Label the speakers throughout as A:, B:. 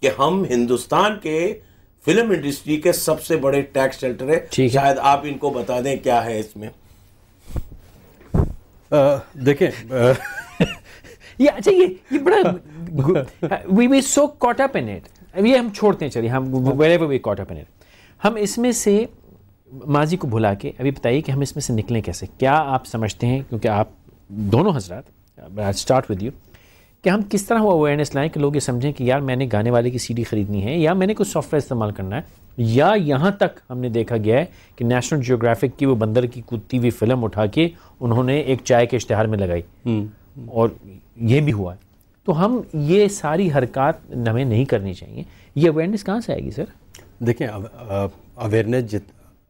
A: کہ ہم ہندوستان کے فلم انڈسٹری کے سب سے بڑے ٹیکس شیلٹر ہے. شاید آپ ان کو بتا دیں کیا ہے اس میں.
B: دیکھیں
C: یہ اچھا یہ بڑا we so caught up in it. یہ ہم چھوڑتے ہیں, چلیے ہم wherever we caught up in it. ہم اس میں سے ماضی کو بھلا کے ابھی بتائیے کہ ہم اس میں سے نکلیں کیسے. کیا آپ سمجھتے ہیں, کیونکہ آپ دونوں حضرات, اسٹارٹ ود یو, کہ ہم کس طرح وہ اویئرنیس لائیں کہ لوگ یہ سمجھیں کہ یار میں نے گانے والے کی CD خریدنی ہے, یا میں نے کوئی سافٹ ویئر استعمال کرنا ہے, یا یہاں تک ہم نے دیکھا گیا ہے کہ نیشنل جیوگرافک کی وہ بندر کی کودتی ہوئی فلم اٹھا کے انہوں نے ایک چائے کے اشتہار میں لگائی, اور یہ بھی ہوا ہے. تو ہم یہ ساری حرکات ہمیں نہیں کرنی چاہیے. یہ اویئرنیس کہاں سے آئے گی سر؟
B: دیکھیں اویئرنیس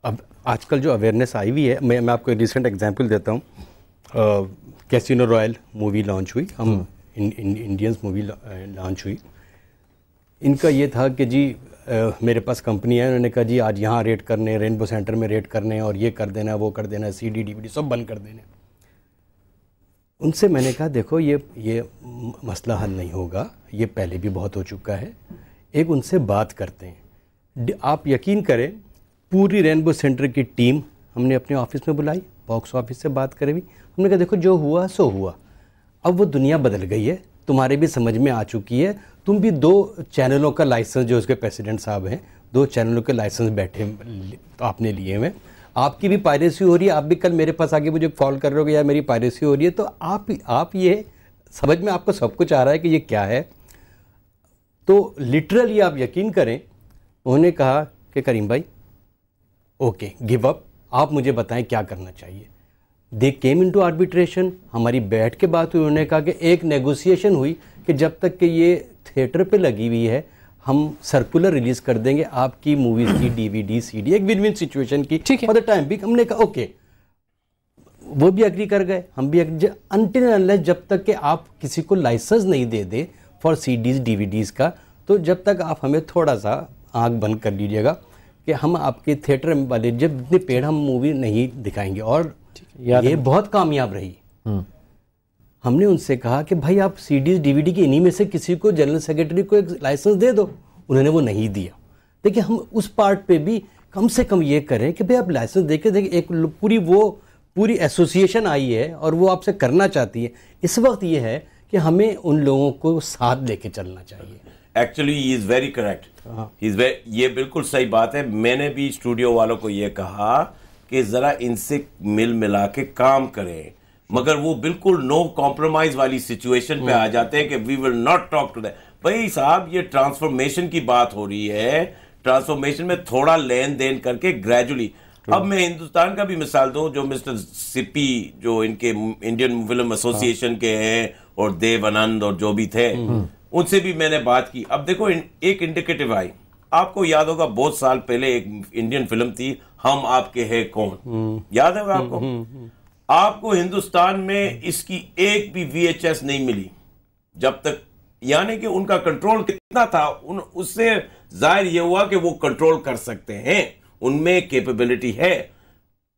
B: اب آج کل جو اویئرنیس آئی ہوئی ہے, میں آپ کو ریسنٹ ایگزامپل دیتا ہوں. کیسینو رائل مووی لانچ ہوئی, ہم انڈینز مووی لانچ ہوئی. ان کا یہ تھا کہ جی میرے پاس کمپنی ہے, انہوں نے کہا جی آج یہاں ریٹ کرنے, رینبو سینٹر میں ریٹ کرنے, اور یہ کر دینا, وہ کر دینا, CD DVD سب بند کر دینے. ان سے میں نے کہا دیکھو یہ مسئلہ حل نہیں ہوگا, یہ پہلے بھی بہت ہو چکا ہے. ایک ان سے بات کرتے ہیں. آپ یقین کریں پوری رینبو سینٹر کی ٹیم ہم نے اپنے آفس میں بلائی, باکس آفس سے بات کرے ہوئی. ہم نے کہا دیکھو جو ہوا سو ہوا, اب وہ دنیا بدل گئی ہے, تمہارے بھی سمجھ میں آ چکی ہے. تم بھی 2 چینلوں کا لائسنس, جو اس کے پریسیڈنٹ صاحب ہیں, 2 چینلوں کے لائسنس بیٹھے آپ نے لیے ہوئے. آپ کی بھی پائریسی ہو رہی ہے, آپ بھی کل میرے پاس آگے مجھے کال کر رہے ہو کہ یار میری پائریسی ہو رہی ہے. تو آپ یہ سمجھ میں آپ کو سب کچھ آ رہا ہے کہ یہ کیا ہے. تو لٹرلی آپ یقین کریں, انہوں نے کہا کہ کریم بھائی اوکے گیو اپ, آپ مجھے بتائیں کیا کرنا چاہیے. They came into arbitration. ہماری بیٹھ کے بات ہوئی, انہوں نے کہا کہ ایک نیگوسیشن ہوئی کہ جب تک کہ یہ تھیٹر پہ لگی ہوئی ہے ہم سرکولر ریلیز کر دیں گے آپ کی موویز کی DVD CD, ایک ون ون سچویشن کی فار دا ٹائم بھی. ہم نے کہا اوکے, وہ بھی اگری کر گئے, ہم بھی انٹل اینڈ انلیس جب تک کہ آپ کسی کو لائسنس نہیں دے دے فار CDs DVDs کا, تو جب تک آپ ہمیں تھوڑا سا آنکھ بند کر لیجیے گا کہ ہم آپ کے تھیٹر والے جب اتنے پیڑ ہم مووی نہیں دکھائیں گے. اور یہ بہت کامیاب رہی. ہم نے ان سے کہا کہ بھائی آپ CDs DVD کی انہی میں سے کسی کو جنرل سیکرٹری کو ایک لائسنس دے دو. انہوں نے وہ نہیں دیا. دیکھیں ہم اس پارٹ پہ بھی کم سے کم یہ کریں کہ بھائی آپ لائسنس دے کے دیکھیں, ایک پوری ایسوسیشن آئی ہے اور وہ آپ سے کرنا چاہتی ہے. اس وقت یہ ہے کہ ہمیں ان لوگوں کو ساتھ لے کے چلنا چاہیے.
A: Actually he is very correct, یہ بالکل صحیح بات ہے. میں نے بھی اسٹوڈیو والوں کو یہ کہا کہ ذرا ان سے مل ملا کے کام کریں, مگر وہ بالکل نو کمپرومائز والی سچویشن پہ آ جاتے ہیں کہ we will not talk to that. بھائی صاحب یہ ٹرانسفارمیشن کی بات ہو رہی ہے, ٹرانسفارمیشن میں تھوڑا لین دین کر کے گریجولی. اب میں ہندوستان کا بھی مثال دوں, جو مسٹر سپی جو ان کے انڈین فلم ایسوسی ایشن کے ہیں, اور دیو آنند اور جو بھی تھے, ان سے بھی میں نے بات کی. اب دیکھو ایک انڈیکیٹو آئی, آپ کو یاد ہوگا بہت سال پہلے ایک انڈین فلم تھی ہم آپ کے ہیں کون, یاد ہوگا آپ کو. آپ کو ہندوستان میں اس کی ایک بھی VHS نہیں ملی جب تک, یعنی کہ ان کا کنٹرول کتنا تھا, اس سے ظاہر یہ ہوا کہ وہ کنٹرول کر سکتے ہیں, ان میں کیپیبلٹی ہے.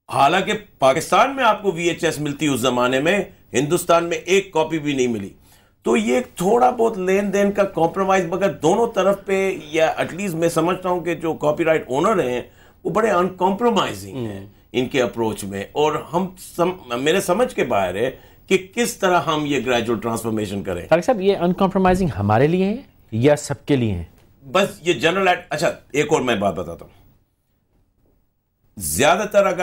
A: حالانکہ پاکستان میں آپ کو VHS ملتی اس زمانے میں, ہندوستان میں ایک کاپی بھی نہیں ملی. تو یہ تھوڑا بہت لین دین کا کمپرومائز, مگر دونوں طرف پہ, یا ایٹ لیسٹ میں سمجھتا ہوں کہ جو کاپی رائٹ اونر ہیں وہ بڑے ان کمپرومائزنگ ہیں ان کے اپروچ میں. اور میرے سمجھ کے باہر ہے کہ کس طرح ہم یہ گریجویل ٹرانسفارمیشن کریں.
C: طارق صاحب یہ ان کمپرومائزنگ ہمارے لیے ہے یا سب کے لیے ہے؟
A: بس یہ جنرل. اچھا ایک اور میں بات بتاتا ہوں, زیادہ تر اگر